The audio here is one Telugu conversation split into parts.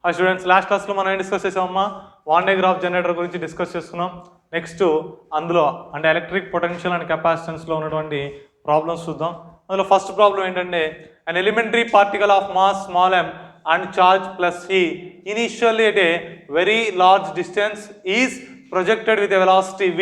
హాయ్ స్టూడెంట్స్, లాస్ట్ క్లాస్లో మనం ఏం డిస్కస్ చేసామమ్మా? వాన్ డే గ్రాఫ్ జనరేటర్ గురించి డిస్కస్ చేస్తున్నాం. నెక్స్ట్ అందులో అంటే ఎలక్ట్రిక్ పొటెన్షియల్ అండ్ కెపాసిటెన్స్లో ఉన్నటువంటి ప్రాబ్లమ్స్ చూద్దాం. అందులో ఫస్ట్ ప్రాబ్లం ఏంటంటే an elementary particle of mass small m and charge plus e initially at a very large distance is projected with a velocity v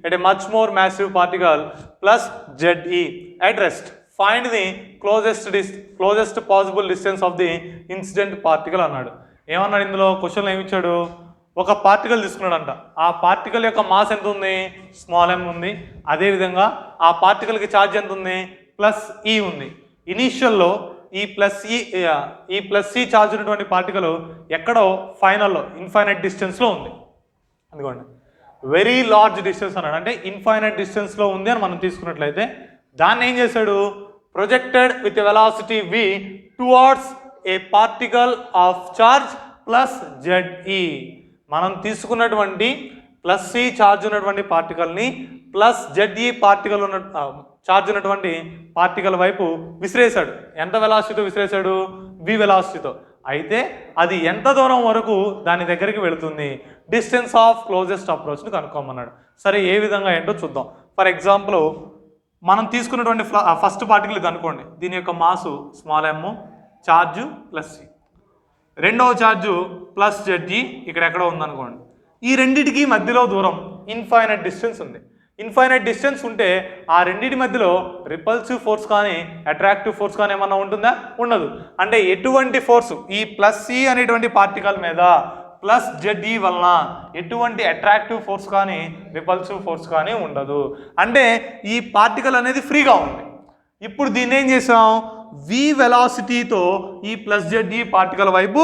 at a much more massive particle plus ze at rest. Find the closest possible distance of the incident particle అన్నాడు. ఏమన్నాడు ఇందులో క్వశ్చన్లో ఏమిచ్చాడు? ఒక పార్టికల్ తీసుకున్నాడంట. ఆ పార్టికల్ యొక్క మాస్ ఎంత ఉంది? స్మాల్ m ఉంది. అదేవిధంగా ఆ పార్టికల్కి ఛార్జ్ ఎంత ఉంది? ప్లస్ ఈ ఉంది. ఇనీషియల్లో ఈ ప్లస్ ఈ ఛార్జ్ ఉన్నటువంటి పార్టికల్ ఎక్కడో ఫైనల్లో ఇన్ఫైనైట్ డిస్టెన్స్లో ఉంది. అందుకోండి వెరీ లార్జ్ డిస్టెన్స్ అన్నాడు, అంటే ఇన్ఫైనైట్ డిస్టెన్స్లో ఉంది అని మనం తీసుకున్నట్లయితే దాన్ని ఏం చేశాడు? Projected with velocity v towards A particle of charge plus ZE. మనం తీసుకున్నటువంటి ప్లస్ ఈ ఛార్జ్ ఉన్నటువంటి పార్టికల్ని ప్లస్ ZE పార్టికల్ ఉన్న ఛార్జ్ ఉన్నటువంటి పార్టికల్ వైపు విసిరేశాడు. ఎంత వెలాసిటీతో విసిరేశాడు? v వెలాసిటీతో. అయితే అది ఎంత దూరం వరకు దాని దగ్గరికి వెళుతుంది? డిస్టెన్స్ ఆఫ్ క్లోజెస్ట్ అప్రోచ్ని కనుక్కోమన్నాడు. సరే, ఏ విధంగా ఏంటో చూద్దాం. ఫర్ ఎగ్జాంపుల్ మనం తీసుకున్నటువంటి ఫస్ట్ పార్టికల్ ఇది అనుకోండి. దీని యొక్క mass small m, charge plus C. రెండవ ఛార్జు ప్లస్ ZE ఇక్కడ ఎక్కడో ఉందనుకోండి. ఈ రెండిటికి మధ్యలో దూరం ఇన్ఫైనైట్ డిస్టెన్స్ ఉంది. ఇన్ఫైనైట్ డిస్టెన్స్ ఉంటే ఆ రెండింటి మధ్యలో రిపల్సివ్ ఫోర్స్ కానీ అట్రాక్టివ్ ఫోర్స్ కానీ ఏమన్నా ఉంటుందా? ఉండదు. అంటే ఎటువంటి ఫోర్స్ ఈ ప్లస్ ఈ అనేటువంటి పార్టికల్ మీద ప్లస్ ZE వలన ఎటువంటి అట్రాక్టివ్ ఫోర్స్ కానీ రిపల్సివ్ ఫోర్స్ కానీ ఉండదు. అంటే ఈ పార్టికల్ అనేది ఫ్రీగా ఉంది. ఇప్పుడు దీన్ని ఏం చేసాం? v వెలాసిటీతో ఈ ప్లస్ ZE పార్టికల్ వైపు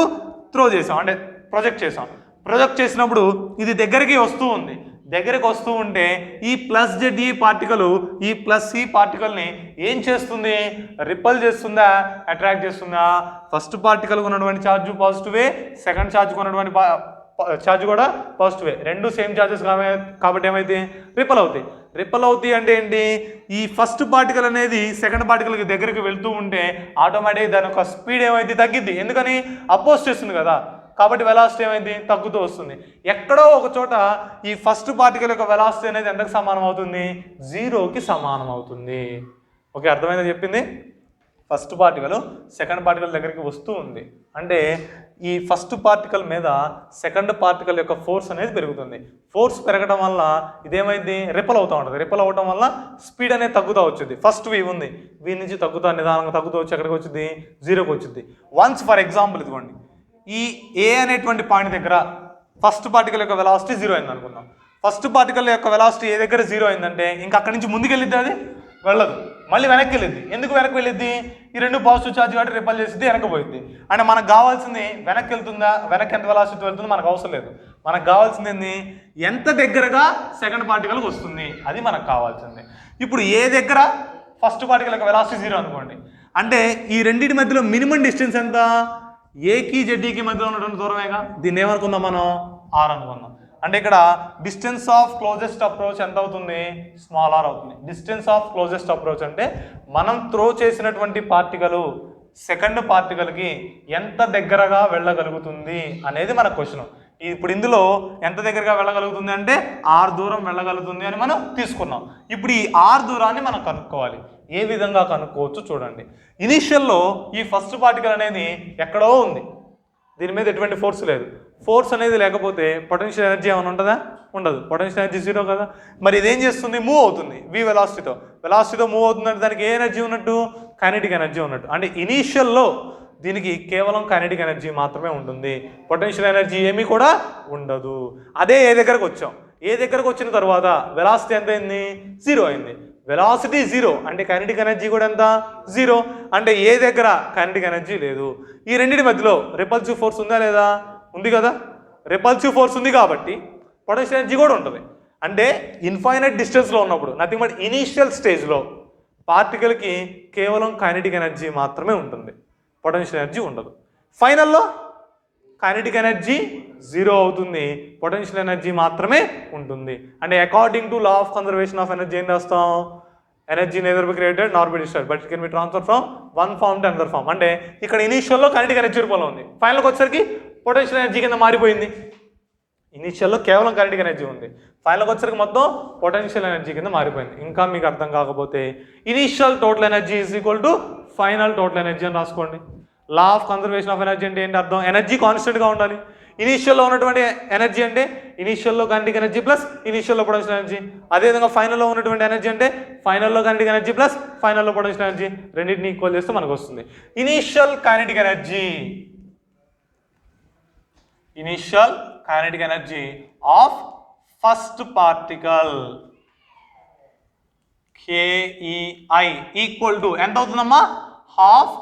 త్రో చేసాం, అంటే ప్రొజెక్ట్ చేసాం. ప్రొజెక్ట్ చేసినప్పుడు ఇది దగ్గరికి వస్తూ ఉంది. దగ్గరికి వస్తూ ఉంటే ఈ ప్లస్ ZE పార్టికల్ ఈ ప్లస్ ఈ పార్టికల్ని ఏం చేస్తుంది? రిపల్ చేస్తుందా? అట్రాక్ట్ చేస్తుందా? ఫస్ట్ పార్టికల్ ఉన్నటువంటి ఛార్జ్ పాజిటివే, సెకండ్ ఛార్జ్ ఉన్నటువంటి ఛార్జ్ కూడా పాజిటివే. రెండు సేమ్ ఛార్జెస్ కాబట్టి ఏమైతే రిపల్ అవుతాయి. రిపల్ అవుతాయి అంటే ఏంటి? ఈ ఫస్ట్ పార్టికల్ అనేది సెకండ్ పార్టికల్కి దగ్గరికి వెళ్తూ ఉంటే ఆటోమేటిక్ దాని యొక్క స్పీడ్ ఏమైంది? తగ్గిద్ది. ఎందుకని? అపోజ్ చేస్తుంది కదా, కాబట్టి వెలాసిటీ ఏమైంది? తగ్గుతూ వస్తుంది. ఎక్కడో ఒక చోట ఈ ఫస్ట్ పార్టికల్ యొక్క వెలాసిటీ అనేది ఎంతకు సమానం అవుతుంది? 0కి సమానం అవుతుంది. ఓకే, అర్థమైందో చెప్పింది? ఫస్ట్ పార్టికల్ సెకండ్ పార్టికల్ దగ్గరికి వస్తూ ఉంది అంటే ఈ ఫస్ట్ పార్టికల్ మీద సెకండ్ పార్టికల్ యొక్క ఫోర్స్ అనేది పెరుగుతుంది. ఫోర్స్ పెరగడం వల్ల ఇదేమైంది? రిపల్ అవుతూ ఉంటుంది. రిపల్ అవడం వల్ల స్పీడ్ అనేది తగ్గుతూ వచ్చింది. ఫస్ట్ v ఉంది, v నుంచి తగ్గుతా నిదానంగా తగ్గుతూ వచ్చి ఎక్కడికి వచ్చింది? 0కి వచ్చింది. వన్స్ ఫర్ ఎగ్జాంపుల్ ఇదిగోండి, ఈ ఏ అనేటువంటి పాయింట్ దగ్గర ఫస్ట్ పార్టికల్ యొక్క వెలాసిటీ 0 అయింది అనుకుందాం. ఫస్ట్ పార్టికల్ యొక్క వెలాసిటీ ఏ దగ్గర 0 అయిందంటే ఇంకా అక్కడి నుంచి ముందుకు వెళ్ళిద్ది, అది వెళ్ళదు, మళ్ళీ వెనక్కి వెళ్ళిద్ది. ఎందుకు వెనక్కి వెళ్ళిద్ది? ఈ రెండు పాజిటివ్ ఛార్జ్ కాబట్టి రిపల్ చేసిద్ది, వెనక్కి పోయింది. అంటే మనకు కావాల్సింది వెనక్కి వెళ్తుందా, వెనక్కి ఎంత వెలాసిటీ వెళ్తుందో మనకు అవసరం లేదు. మనకు కావాల్సింది ఏంది? ఎంత దగ్గరగా సెకండ్ పార్టికల్కి వస్తుంది, అది మనకు కావాల్సింది. ఇప్పుడు ఏ దగ్గర ఫస్ట్ పార్టికల్ యొక్క వెలాసిటీ 0 అనుకోండి, అంటే ఈ రెండింటి మధ్యలో మినిమం డిస్టెన్స్ ఎంత? ఏకి ZEకి మధ్యలో ఉన్నటువంటి దూరమేగా. దీన్ని ఏమనుకుందాం మనం? r అనుకుందాం. అంటే ఇక్కడ డిస్టెన్స్ ఆఫ్ క్లోజెస్ట్ అప్రోచ్ ఎంత అవుతుంది? స్మాల్ r అవుతుంది. డిస్టెన్స్ ఆఫ్ క్లోజెస్ట్ అప్రోచ్ అంటే మనం త్రో చేసినటువంటి పార్టికల్ సెకండ్ పార్టికల్కి ఎంత దగ్గరగా వెళ్ళగలుగుతుంది అనేది మన క్వశ్చన్. ఇప్పుడు ఇందులో ఎంత దగ్గరగా వెళ్ళగలుగుతుంది అంటే r దూరం వెళ్ళగలుగుతుంది అని మనం తీసుకున్నాం. ఇప్పుడు ఈ r దూరాన్ని మనం కనుక్కోవాలి. ఏ విధంగా కనుక్కోవచ్చు చూడండి. ఇనీషియల్లో ఈ ఫస్ట్ పార్టికల్ అనేది ఎక్కడో ఉంది, దీని మీద ఎటువంటి ఫోర్స్ లేదు. ఫోర్స్ అనేది లేకపోతే పొటెన్షియల్ ఎనర్జీ ఏమైనా ఉంటుందా? ఉండదు. పొటెన్షియల్ ఎనర్జీ 0 కదా. మరి ఇదేం చేస్తుంది? మూవ్ అవుతుంది v వెలాసిటీతో మూవ్ అవుతుందంటే దానికి ఏ ఎనర్జీ ఉన్నట్టు? కైనెటిక్ ఎనర్జీ ఉన్నట్టు. అంటే ఇనీషియల్లో దీనికి కేవలం కైనెటిక్ ఎనర్జీ మాత్రమే ఉంటుంది, పొటెన్షియల్ ఎనర్జీ ఏమీ కూడా ఉండదు. అదే ఏ దగ్గరకు వచ్చాం. ఏ దగ్గరకు వచ్చిన తర్వాత వెలాసిటీ ఎంత అయింది? 0 అయింది. వెలాసిటీ 0 అంటే కైనెటిక్ ఎనర్జీ కూడా ఎంత? 0. అంటే ఏ దగ్గర కైనెటిక్ ఎనర్జీ లేదు. ఈ రెండింటి మధ్యలో రిపల్సివ్ ఫోర్స్ ఉందా లేదా? ఉంది కదా. రిపల్సివ్ ఫోర్స్ ఉంది కాబట్టి పొటెన్షియల్ ఎనర్జీ కూడా ఉంటుంది. అంటే ఇన్ఫైనైట్ డిస్టెన్స్లో ఉన్నప్పుడు నథింగ్ బట్ ఇనీషియల్ స్టేజ్లో పార్టికల్కి కేవలం కైనెటిక్ ఎనర్జీ మాత్రమే ఉంటుంది, పొటెన్షియల్ ఎనర్జీ ఉండదు. ఫైనల్లో కైనెటిక్ ఎనర్జీ 0 అవుతుంది, పొటెన్షియల్ ఎనర్జీ మాత్రమే ఉంటుంది. అంటే according to law of conservation of energy ఏం రాస్తాం? Energy neither be created nor be destroyed but it can be transferred from one form to another form. అంటే ఇక్కడ ఇనీషియల్లో కైనెటిక్ ఎనర్జీ రూపంలో ఉంది, ఫైనల్కి వచ్చేసరికి పొటెన్షియల్ ఎనర్జీ కింద మారిపోయింది. ఇనీషియల్లో కేవలం కైనెటిక్ ఎనర్జీ ఉంది, ఫైనల్కి వచ్చరికి మొత్తం పొటెన్షియల్ ఎనర్జీ కింద మారిపోయింది. ఇంకా మీకు అర్థం కాకపోతే initial total energy is equal to final total energy అని రాసుకోండి. లా ఆఫ్ కన్జర్వేషన్ ఆఫ్ ఎనర్జీ అంటే ఏంటి అర్థం? ఎనర్జీ కాన్స్టెంట్గా ఉండాలి. ఇనీషియల్లో ఉన్నటువంటి ఎనర్జీ అంటే ఇనీషియల్లో కైనెటిక్ ఎనర్జీ ప్లస్ ఇనీషియల్లో పొటెన్షియల్ ఎనర్జీ. అదేవిధంగా ఫైనల్లో ఉన్నటువంటి ఎనర్జీ అంటే ఫైనల్లో కైనెటిక్ ఎనర్జీ ప్లస్ ఫైనల్లో పొటెన్షియల్ ఎనర్జీ, రెండింటిని ఈక్వల్ చేస్తే మనకు వస్తుంది initial kinetic energy. Initial kinetic energy of first particle KEI equal to ఎంత అవుతుందమ్మా? Half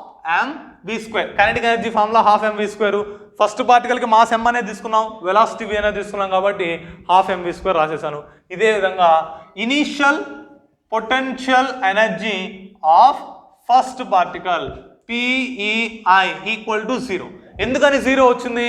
mv². Kinetic energy formula half mv². First పార్టికల్కి మాస్ m అనేది తీసుకున్నాం, వెలాసిటీ v అనేది తీసుకున్నాం కాబట్టి హాఫ్ mv² రాసేసాను. ఇదే విధంగా initial potential energy of first particle PEI equal to 0. ఎందుకని 0 వచ్చింది?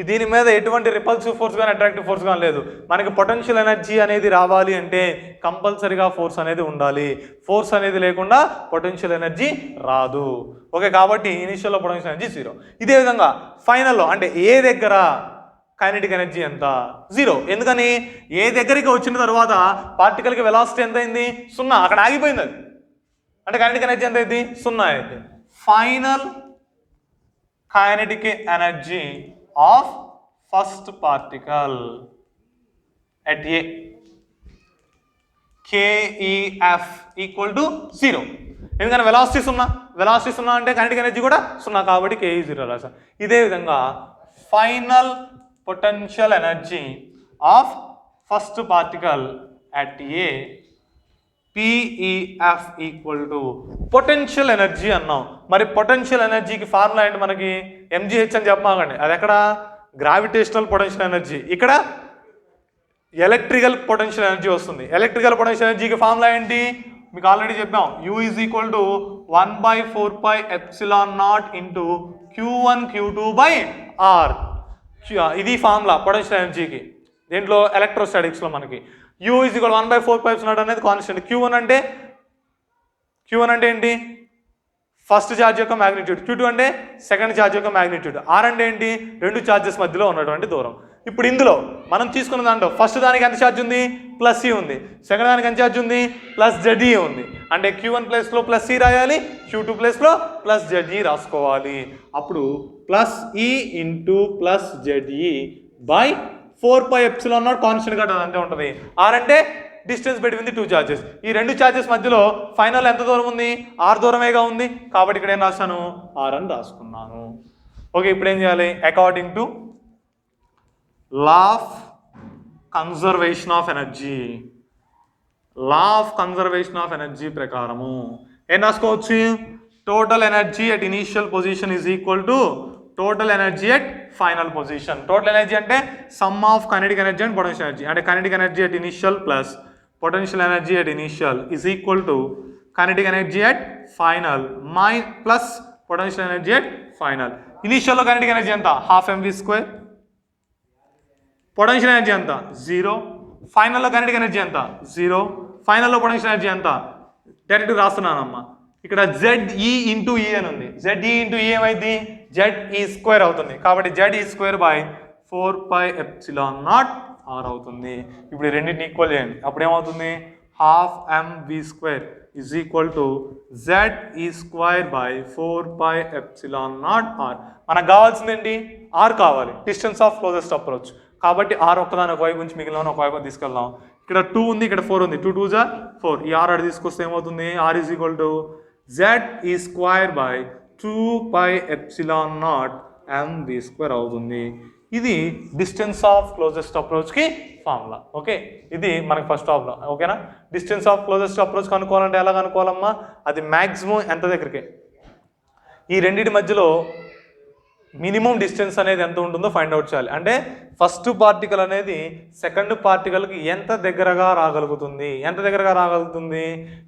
దీని మీద ఎటువంటి రిపల్సివ్ ఫోర్స్ కానీ అట్రాక్టివ్ ఫోర్స్ కానీ లేదు. మనకి పొటెన్షియల్ ఎనర్జీ అనేది రావాలి అంటే కంపల్సరీగా ఫోర్స్ అనేది ఉండాలి. ఫోర్స్ అనేది లేకుండా పొటెన్షియల్ ఎనర్జీ రాదు. ఓకే, కాబట్టి ఇనీషియల్లో పొటెన్షియల్ ఎనర్జీ 0. ఇదే విధంగా ఫైనల్లో అంటే ఏ దగ్గర కైనెటిక్ ఎనర్జీ ఎంత? 0. ఎందుకని? ఏ దగ్గరికి వచ్చిన తర్వాత పార్టికల్కి వెలాసిటీ ఎంత అయింది? 0. అక్కడ ఆగిపోయింది అది. అంటే కైనెటిక్ ఎనర్జీ ఎంత అయింది? 0 అయింది. Final kinetic energy of first particle at A KEF equal to 0. ఎందుకంటే వెలాసిటీ 0, వెలాసిటీ 0 అంటే కైనెటిక్ ఎనర్జీ కూడా 0 కాబట్టి KE 0 రాసా. ఇదే విధంగా final potential energy of first particle at A PEF equal to potential energy అన్నాం. మరి పొటెన్షియల్ ఎనర్జీకి ఫార్ములా ఏంటి? మనకి MGH అని చెప్పమాకండి, అది ఎక్కడ? Gravitational potential energy. ఇక్కడ ఎలక్ట్రికల్ పొటెన్షియల్ ఎనర్జీ వస్తుంది. ఎలక్ట్రికల్ పొటెన్షియల్ ఎనర్జీకి ఫార్ములా ఏంటి? మీకు ఆల్రెడీ చెప్పాం, U is equal to 1/4πε0 into Q1 Q2/R. ఇది ఫార్ములా పొటెన్షియల్ ఎనర్జీకి. దీంట్లో ఎలక్ట్రోస్టాటిక్స్లో మనకి U ఈజ్ ఈక్వల్ 1/4πε0 అనేది కాన్స్టెంట్. Q1 అంటే ఏంటి? ఫస్ట్ ఛార్జ్ యొక్క మ్యాగ్నిట్యూడ్. Q2 అంటే సెకండ్ ఛార్జ్ యొక్క మ్యాగ్నిట్యూడ్. R అంటే ఏంటి? రెండు ఛార్జెస్ మధ్యలో ఉన్నటువంటి దూరం. ఇప్పుడు ఇందులో మనం తీసుకున్న దాంట్లో ఫస్ట్ దానికి ఎంత ఛార్జ్ ఉంది? +E ఉంది. సెకండ్ దానికి ఎంత ఛార్జ్ ఉంది? +ZE ఉంది. అంటే Q1 ప్లేస్లో +E రాయాలి, Q2 ప్లేస్లో +ZE రాసుకోవాలి. అప్పుడు +E into +ZE by 4πε0 constant గా అంతే ఉంటుంది. R అంటే distance between the two charges. ఈ రెండు చార్జెస్ మధ్యలో ఫైనల్ ఎంత దూరం ఉంది? R దూరమేగా ఉంది కాబట్టి ఇక్కడ ఏం రాశాను? R అని రాసుకున్నాను. ఓకే, ఇప్పుడు ఏం చేయాలి? According to law of conservation of energy, law of conservation of energy ప్రకారము ఏం రాసుకోవచ్చు? Total energy at initial position is equal to total energy at final position. Total energy అంటే sum of kinetic energy and potential energy. అంటే kinetic energy at initial plus potential energy at initial is equal to kinetic energy at final plus potential energy at final. ఇనీషియల్లో కైనెటిక్ ఎనర్జీ ఎంత? Half mv². పొటెన్షియల్ ఎనర్జీ ఎంత? 0. ఫైనల్లో కైనెటిక్ ఎనర్జీ ఎంత? 0. ఫైనల్లో పొటెన్షియల్ ఎనర్జీ ఎంత? డైరెక్ట్ రాస్తున్నానమ్మా. ఇక్కడ ZE ఇంటూ E అని ఉంది. ZE ఇంటూ E ఏమైంది? ZE² అవుతుంది. కాబట్టి ZE² బై 4πε0 R అవుతుంది. ఇప్పుడు రెండింటిని ఈక్వల్ చేయండి. అప్పుడు ఏమవుతుంది? Half mv² is equal to ZE² by 4πε0 R. మనకు కావాల్సింది ఏంటి? R కావాలి, డిస్టెన్స్ ఆఫ్ క్లోజెస్ట్ అప్రోచ్. కాబట్టి R ఒక్కదాని ఒక వైపు నుంచి మిగిలిన ఒక వైపు తీసుకెళ్దాం. ఇక్కడ 2 ఉంది, ఇక్కడ 4 ఉంది. 2 2 = 4. ఈ R అడి తీసుకొస్తే ఏమవుతుంది? R is equal to ZE² by 2πε0 mv² అవుతుంది. ఇది డిస్టెన్స్ ఆఫ్ క్లోజెస్ట్ అప్రోచ్కి ఫార్ములా. ఓకే, ఇది మనకి ఫస్ట్ ప్రాబ్లం. ఓకేనా? డిస్టెన్స్ ఆఫ్ క్లోజెస్ట్ అప్రోచ్ కనుక్కోవాలంటే ఎలా కనుక్కోవాలమ్మా? అది మ్యాక్సిమం ఎంత దగ్గరికి, ఈ రెండింటి మధ్యలో మినిమం డిస్టెన్స్ అనేది ఎంత ఉంటుందో ఫైండ్ అవుట్ చేయాలి. అంటే ఫస్ట్ పార్టికల్ అనేది సెకండ్ పార్టికల్కి ఎంత దగ్గరగా రాగలుగుతుంది, ఎంత దగ్గరగా రాగలుగుతుంది?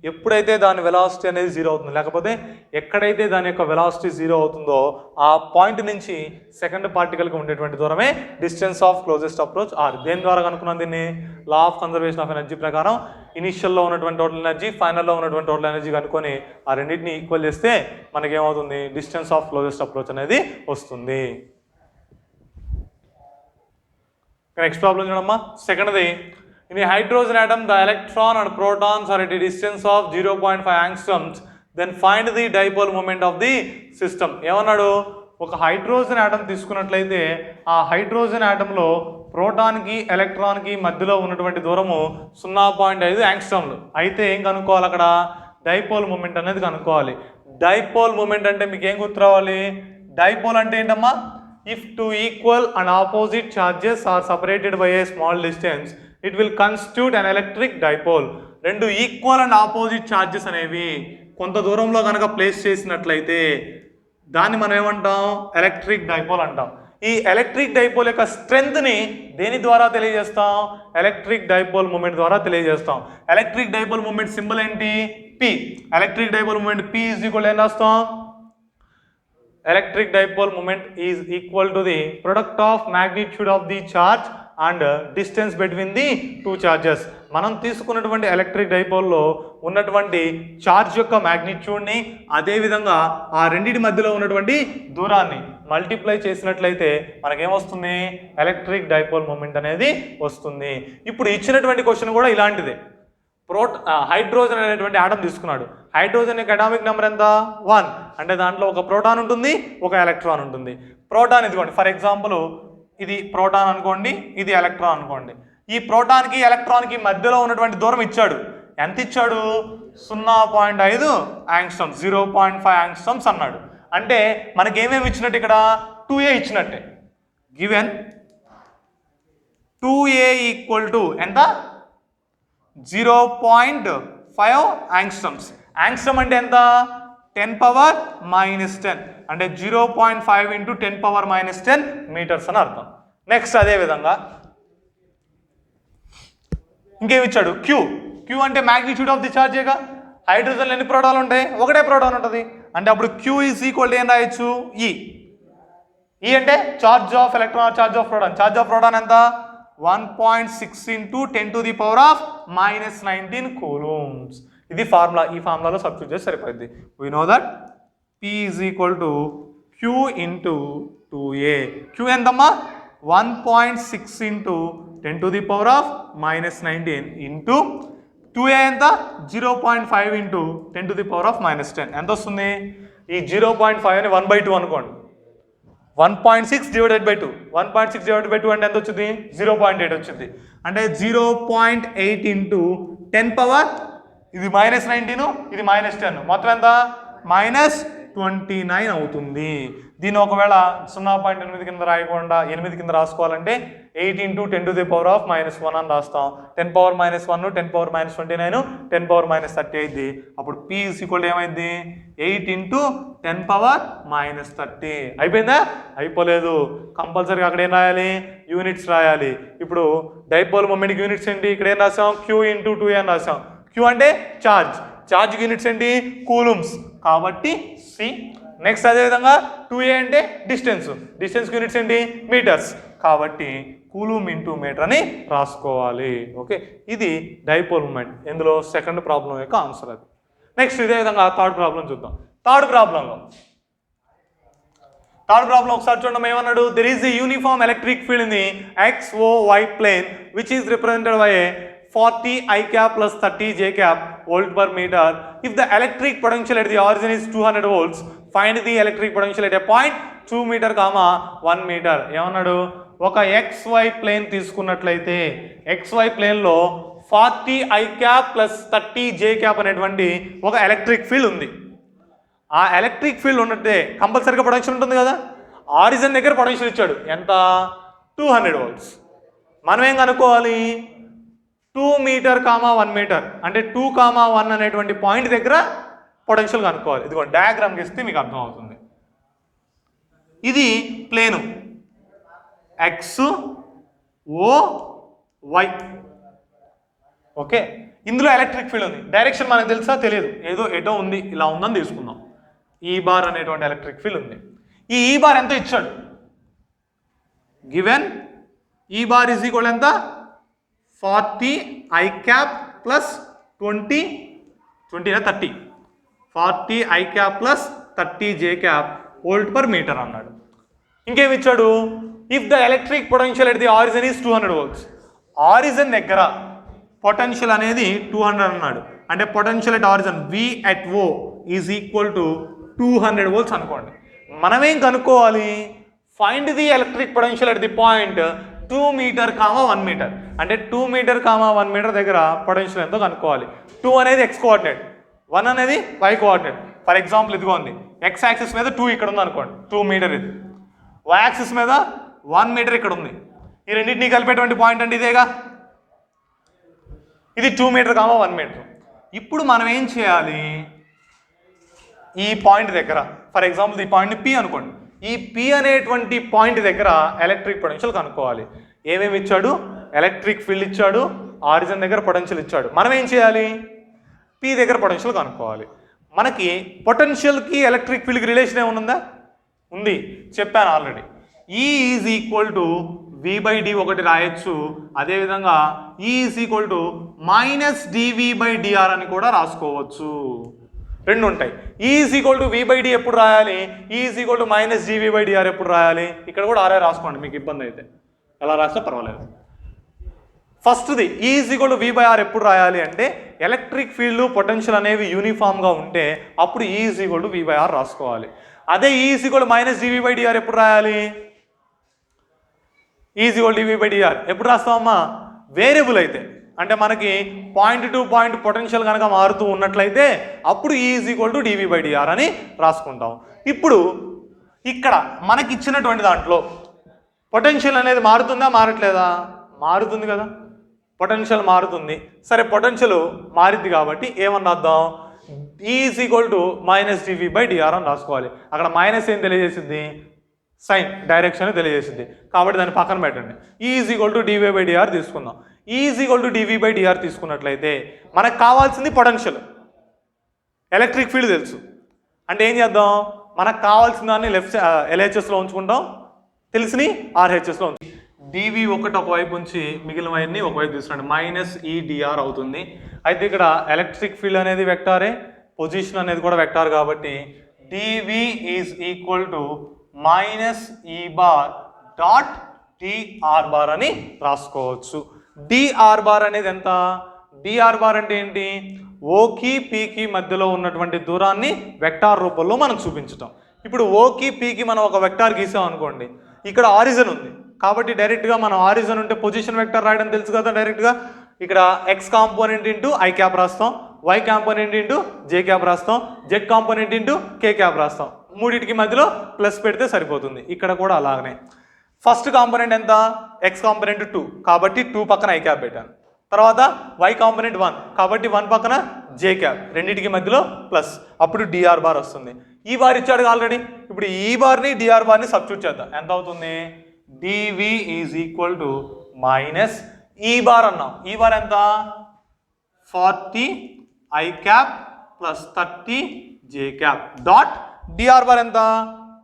ఎప్పుడైతే దాని వెలాసిటీ అనేది 0 అవుతుంది, లేకపోతే ఎక్కడైతే దాని యొక్క వెలాసిటీ 0 అవుతుందో ఆ పాయింట్ నుంచి సెకండ్ పార్టికల్కి ఉండేటువంటి దూరమే distance of closest approach R. దేని ద్వారా కనుక్కున్నాం దీన్ని? లా ఆఫ్ కన్జర్వేషన్ ఆఫ్ ఎనర్జీ ప్రకారం ఇనిషియల్లో ఉన్నటువంటి టోటల్ ఎనర్జీ, ఫైనల్లో ఉన్నటువంటి టోటల్ ఎనర్జీ కనుక్కొని ఆ రెండింటిని ఈక్వల్ చేస్తే మనకేమవుతుంది? డిస్టెన్స్ ఆఫ్ క్లోజెస్ట్ అప్రోచ్ అనేది వస్తుంది. నెక్స్ట్ ప్రాబ్లం చూడమ్మా. సెకండ్ది, in hydrogen atom the electron and protons are at the distance of 0.5 angstroms then find the dipole moment of the system. ఏమన్నాడు, ఒక హైడ్రోజన్ ఆటమ్ తీసుకున్నట్లయితే ఆ హైడ్రోజన్ ఆటంలో ప్రోటాన్కి ఎలక్ట్రాన్కి మధ్యలో ఉన్నటువంటి దూరము 0.5 యాంగ్స్ట్రమ్లు. అయితే ఏం కనుక్కోవాలి అక్కడ, డైపోల్ మూమెంట్ అనేది కనుక్కోవాలి. డైపోల్ మూమెంట్ అంటే మీకు ఏం గుర్తు రావాలి, డైపోల్ అంటే ఏంటమ్మా, if two equal and opposite charges are separated by a small distance it will constitute an electric dipole. రెండు ఈక్వల్ అండ్ ఆపోజిట్ చార్జెస్ అనేవి కొంత దూరంలో కనుక ప్లేస్ చేసినట్లయితే దాన్ని మనం ఏమంటాం, ఎలక్ట్రిక్ డైపోల్ అంటాం. ఈ ఎలక్ట్రిక్ డైపోల్ యొక్క స్ట్రెంగ్త్ని దేని ద్వారా తెలియజేస్తాం, ఎలక్ట్రిక్ డైపోల్ మూమెంట్ ద్వారా తెలియజేస్తాం. ఎలక్ట్రిక్ డైపోల్ మూమెంట్ సింబల్ ఏంటి, P. Electric dipole moment P is equal ఏం రాస్తాం, electric dipole moment is equal to the product of magnitude of the charge and distance between the two charges. మనం తీసుకున్నటువంటి ఎలక్ట్రిక్ డైపోల్లో ఉన్నటువంటి చార్జ్ యొక్క మ్యాగ్నిట్యూడ్ని అదేవిధంగా ఆ రెండింటి మధ్యలో ఉన్నటువంటి దూరాన్ని మల్టిప్లై చేసినట్లయితే మనకేమొస్తుంది, ఎలక్ట్రిక్ డైపోల్ మూమెంట్ అనేది వస్తుంది. ఇప్పుడు ఇచ్చినటువంటి క్వశ్చన్ కూడా ఇలాంటిదే. హైడ్రోజన్ అనేటువంటి ఆటం తీసుకున్నాడు. హైడ్రోజన్ యొక్క అటామిక్ నెంబర్ ఎంత, 1. అంటే దాంట్లో ఒక ప్రోటాన్ ఉంటుంది, ఒక ఎలక్ట్రాన్ ఉంటుంది. ప్రోటాన్ ఇదిగోండి, ఫర్ ఎగ్జాంపుల్ ఇది ప్రోటాన్ అనుకోండి, ఇది ఎలక్ట్రాన్ అనుకోండి. ఈ ప్రోటాన్కి ఎలక్ట్రాన్కి మధ్యలో ఉన్నటువంటి దూరం ఇచ్చాడు. ఎంత ఇచ్చాడు, 0.5 యాంగ్స్ట్రమ్స్, 0.5 యాంగ్స్ట్రమ్స్ అన్నాడు. అంటే మనకి ఏమేమి ఇచ్చినట్టు, ఇక్కడ 2a ఇచ్చినట్టే. గివెన్ 2a ఈక్వల్ టు ఎంత, 0.5 యాంగ్స్ట్రమ్స్. యాంగ్స్ట్రమ్ అంటే ఎంత, 10⁻⁻10 అంటే 0.5 ఇంటూ 10⁻⁻10 మీటర్స్ అని అర్థం. నెక్స్ట్ అదేవిధంగా ఇంకేమి ఇచ్చాడు, క్యూ. క్యూ అంటే మ్యాగ్నిట్యూడ్ ఆఫ్ ది చార్జేగా. హైడ్రోజన్లో ఎన్ని ప్రోటాన్లు ఉంటాయి, ఒకటే ప్రోటాన్ ఉంటుంది. అంటే అప్పుడు క్యూ ఈజ్ ఈక్వల్ టు ఏం రాయొచ్చు, ఈ. ఈ అంటే charge of electron, charge of proton. Charge of proton ఎంత, 1.6 ఇంటూ 10⁻⁻19 కూలూమ్స్. ఇది ఫార్ములా. ఈ ఫార్ములాలో సబ్స్టిట్యూట్ చేసి సరిపోయింది. We know that P is equal to Q into 2a. Q ఎంతమ్మా, 1.6 ఇంటూ 10⁻⁻19 ఇంటూ 2a ఎంత, 0.5 ఇంటూ 10⁻⁻10. ఎంత వస్తుంది, ఈ 0.5 అని 1/2 అనుకోండి. 1.6 డివైడెడ్ బై 2. 1.6 డివైడెడ్ బై 2 అంటే ఎంత వచ్చింది, 0.8 వచ్చింది. అంటే 0.8 ఇంటూ 10 ఇది -19, ఇది -10, మొత్తం ఎంత, -29 అవుతుంది. దీన్ని ఒకవేళ 0.8 కింద రాయకుండా 8 కింద రాసుకోవాలంటే 8 ఇంటూ 10⁻⁻1 అని రాస్తాం. 10⁻⁻1 10⁻⁻29 10⁻⁻30 అయింది. అప్పుడు P ఈజ్ ఈక్వల్ టు ఏమైంది, 8 ఇంటూ 10⁻⁻30. అయిపోయిందా, అయిపోలేదు. కంపల్సరీగా అక్కడ ఏం రాయాలి, యూనిట్స్ రాయాలి. ఇప్పుడు డైపోల్ మూమెంట్కి యూనిట్స్ ఏంటి, ఇక్కడ ఏం రాసాం, Q ఇంటూ 2a అని రాసాం. Q అంటే ఛార్జ్, ఛార్జ్ యూనిట్స్ ఏంటి, కూలూమ్స్, కాబట్టి C. నెక్స్ట్ అదేవిధంగా 2a అంటే డిస్టెన్స్, డిస్టెన్స్ యూనిట్స్ ఏంటి, మీటర్స్, కాబట్టి కూలూమ్ ఇంటూ మీటర్ అని రాసుకోవాలి. ఓకే, ఇది డైపోల్ మూమెంట్. ఇందులో సెకండ్ ప్రాబ్లం యొక్క ఆన్సర్ అది. నెక్స్ట్ ఇదే విధంగా థర్డ్ ప్రాబ్లం చూద్దాం. థర్డ్ ప్రాబ్లం ఒకసారి చూడండి. ఏమన్నాడు, there is a uniform electric field in the XOY plane which is represented by 40 I cap plus 30 J cap volt per meter. If the electric potential at the origin is 200 volts, find the electric potential at a point 2 meter, 1 meter. ఏమన్నాడు, ఒక XY ప్లేన్ తీసుకున్నట్లయితే XY ప్లేన్లో 40 I cap plus 30 J cap అనేటువంటి ఒక ఎలక్ట్రిక్ ఫీల్డ్ ఉంది. ఆ ఎలక్ట్రిక్ ఫీల్డ్ ఉన్నట్టే కంపల్సరీగా పొటెన్షియల్ ఉంటుంది కదా. ఆరిజిన్ దగ్గర పొటెన్షియల్ ఇచ్చాడు, ఎంత, 200 volts. మనం ఏం కనుక్కోవాలి, 2 మీటర్, 1 మీటర్ అంటే 2, 1 అనేటువంటి పాయింట్ దగ్గర పొటెన్షియల్ కనుక్కోవాలి. ఇదిగో డయాగ్రామ్ గీస్తే మీకు అర్థం అవుతుంది. ఇది ప్లేను XOY. ఓకే, ఇందులో ఎలక్ట్రిక్ ఫీల్డ్ ఉంది. డైరెక్షన్ మనకు తెలుసా, తెలియదు, ఏదో ఎటో ఉంది, ఇలా ఉందని తీసుకుందాం. ఈ బార్ అనేటువంటి ఎలక్ట్రిక్ ఫీల్డ్ ఉంది. ఈ బార్ ఎంత ఇచ్చాడు, గివెన్ ఈ బార్ ఈజ్ ఈక్వల్ ఎంత, 40 I cap plus 20 30 40 I cap plus 30 J cap volt per metre అన్నాడు. ఇంకేమి ఇచ్చాడు, if the electric potential at the origin is 200 volts. Origin దగ్గర పొటెన్షియల్ అనేది 200 అన్నాడు, అంటే potential at origin V at O is equal to 200 volts అనుకోండి. మనమేం కనుక్కోవాలి, find the electric potential at the point 2 metre, 1 metre. అంటే 2 మీటర్, 1 మీటర్ దగ్గర పొటెన్షియల్ ఎంతో కనుక్కోవాలి. 2 అనేది x కోఆర్డినేట్, 1 అనేది y కోఆర్డినేట్. ఫర్ ఎగ్జాంపుల్ ఇదిగో ఉంది, x యాక్సిస్ మీద 2 ఇక్కడ ఉంది అనుకోండి, 2 మీటర్ ఇది. y యాక్సిస్ మీద 1 మీటర్ ఇక్కడ ఉంది. ఈ రెండింటినీ కలిపేటువంటి పాయింట్ అంటే ఇదేగా, ఇది 2 మీటర్, 1 మీటర్. ఇప్పుడు మనం ఏం చేయాలి, ఈ పాయింట్ దగ్గర ఫర్ ఎగ్జాంపుల్ ఈ పాయింట్ని P అనుకోండి, ఈ P అనేటువంటి పాయింట్ దగ్గర ఎలక్ట్రిక్ పొటెన్షియల్ కనుక్కోవాలి. ఏమేమి ఇచ్చాడు, ఎలక్ట్రిక్ ఫీల్డ్ ఇచ్చాడు, ఆరిజిన్ దగ్గర పొటెన్షియల్ ఇచ్చాడు. మనం ఏం చేయాలి, P దగ్గర పొటెన్షియల్ కనుక్కోవాలి. మనకి పొటెన్షియల్కి ఎలక్ట్రిక్ ఫీల్డ్కి రిలేషన్ ఏముందా, ఉంది, చెప్పాను already. E is equal to V/d ఒకటి రాయొచ్చు, అదేవిధంగా E is equal to -dV/dr అని కూడా రాసుకోవచ్చు. రెండు ఉంటాయి. E is equal to V/d ఎప్పుడు రాయాలి, E is equal to -dV/dr ఎప్పుడు రాయాలి. ఇక్కడ కూడా ఆర్ఐ రాసుకోండి, మీకు ఇబ్బంది అయితే ఎలా రాసినా పర్వాలేదు. ఫస్ట్ది E is equal to V/r ఎప్పుడు రాయాలి అంటే ఎలక్ట్రిక్ ఫీల్డ్ పొటెన్షియల్ అనేవి యూనిఫామ్గా ఉంటే అప్పుడు E is equal to V/r రాసుకోవాలి. అదే E is equal to -dV/dr ఎప్పుడు రాయాలి, E is equal to dV/dr ఎప్పుడు రాస్తామమ్మా, వేరియబుల్ అయితే, అంటే మనకి పాయింట్ టు పాయింట్ పొటెన్షియల్ కనుక మారుతూ ఉన్నట్లయితే అప్పుడు E is equal to dV/dr అని రాసుకుంటాం. ఇప్పుడు ఇక్కడ మనకి ఇచ్చినటువంటి దాంట్లో పొటెన్షియల్ అనేది మారుతుందా, మారట్లేదా, మారుతుంది కదా, పొటెన్షియల్ మారుతుంది. సరే, పొటెన్షియల్ మారింది కాబట్టి ఏమన్నా రాద్దాం, E is equal to -dV/dr అని రాసుకోవాలి. అక్కడ మైనస్ ఏం తెలియజేసింది, సైన్ డైరెక్షన్ తెలియజేసింది, కాబట్టి దాన్ని పక్కన పెట్టండి. E is equal to dV/dr తీసుకుందాం. E is equal to dV/dr తీసుకున్నట్లయితే మనకు కావాల్సింది పొటెన్షియల్, ఎలక్ట్రిక్ ఫీల్డ్ తెలుసు. అంటే ఏం చేద్దాం, మనకు కావాల్సిన దాన్ని లెఫ్ట్ LHSలో ఉంచుకుంటాం, తెలిసిని RHSలో ఉంచుకుంటాం. dV ఒకవైపు ఉంచి మిగిలిన వైర్ని ఒకవైపు తీసుకురండి, -EdR అవుతుంది. అయితే ఇక్కడ ఎలక్ట్రిక్ ఫీల్డ్ అనేది వెక్టారే, పొజిషన్ అనేది కూడా వెక్టార్, కాబట్టి dV is equal to -E bar dot dr bar అని రాసుకోవచ్చు. dr బార్ అనేది ఎంత, dr బార్ అంటే ఏంటి, ఓకి పీకి మధ్యలో ఉన్నటువంటి దూరాన్ని వెక్టార్ రూపంలో మనం చూపించటం. ఇప్పుడు ఓకి పీకి మనం ఒక వెక్టార్ గీసాం అనుకోండి, ఇక్కడ ఆరిజిన్ ఉంది కాబట్టి డైరెక్ట్గా మనం ఆరిజిన్ ఉంటే పొజిషన్ వెక్టార్ రాయడం తెలుసు కదా, డైరెక్ట్గా ఇక్కడ x component into I cap రాస్తాం, y component into J cap రాస్తాం, Z component into K cap రాస్తాం. మూడింటికి మధ్యలో ప్లస్ పెడితే సరిపోతుంది. ఇక్కడ కూడా అలాగనే ఫస్ట్ కాంపోనెంట్ ఎంత, x కాంపోనెంట్ 2 కాబట్టి 2 పక్కన I క్యాప్ పెట్టాను. తర్వాత y కాంపోనెంట్ 1 కాబట్టి 1 పక్కన J క్యాప్, రెండింటికి మధ్యలో ప్లస్, అప్పుడు dr బార్ వస్తుంది. ఈ బార్ ఇచ్చాడు ఆల్రెడీ, ఇప్పుడు ఈ బార్ని dr బార్ని సబ్స్టిట్యూట్ చేద్దాం. ఎంత అవుతుంది, dV is equal to -E bar అన్నాం. ఈ బార్ ఎంత, 40 I cap plus 30 J cap dot dr bar ఎంత,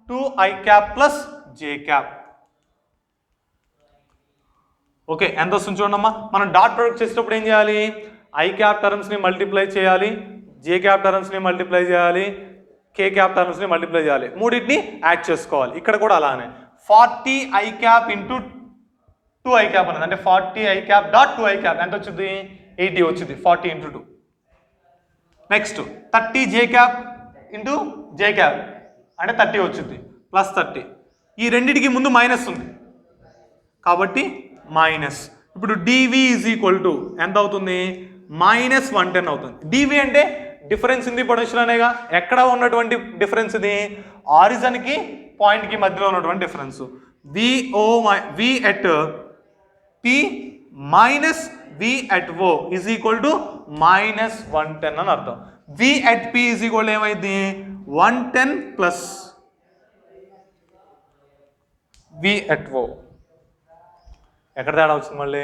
2 I cap plus J cap. Okay, ఎంత వస్తుంది చూడమ్మా. మనం డాట్ ప్రొడక్ట్ చేసేటప్పుడు ఏం చేయాలి, I క్యాప్ టర్మ్స్ని మల్టిప్లై చేయాలి, J క్యాప్ టర్మ్స్ని మల్టిప్లై చేయాలి, K క్యాప్ టర్మ్స్ని మల్టిప్లై చేయాలి, మూడింటిని యాడ్ చేసుకోవాలి. ఇక్కడ కూడా అలానే 40 I cap into 2 I cap అనేది, అంటే 40 I cap dot 2 I cap ఎంత వచ్చింది, 80 వచ్చింది, 40 into 2. Next 30 J cap into J cap అంటే 30 వచ్చింది, ప్లస్ 30. ఈ రెండింటికి ముందు మైనస్ ఉంది కాబట్టి మైనస్. ఇప్పుడు dV ఈజ్ ఈక్వల్ టు ఎంత అవుతుంది, -110 అవుతుంది. dV అంటే డిఫరెన్స్ ఇన్ ది పొటెన్షియల్ అనేగా, ఎక్కడ ఉన్నటువంటి డిఫరెన్స్ ఇది, ఆరిజిన్కి పాయింట్కి మధ్యలో ఉన్నటువంటి difference. V at P minus V at O is equal to -110 అని అర్థం. V at P is equal ఏమైంది, 110 ప్లస్ V at O. ఎక్కడ తేడా వచ్చింది మళ్ళీ,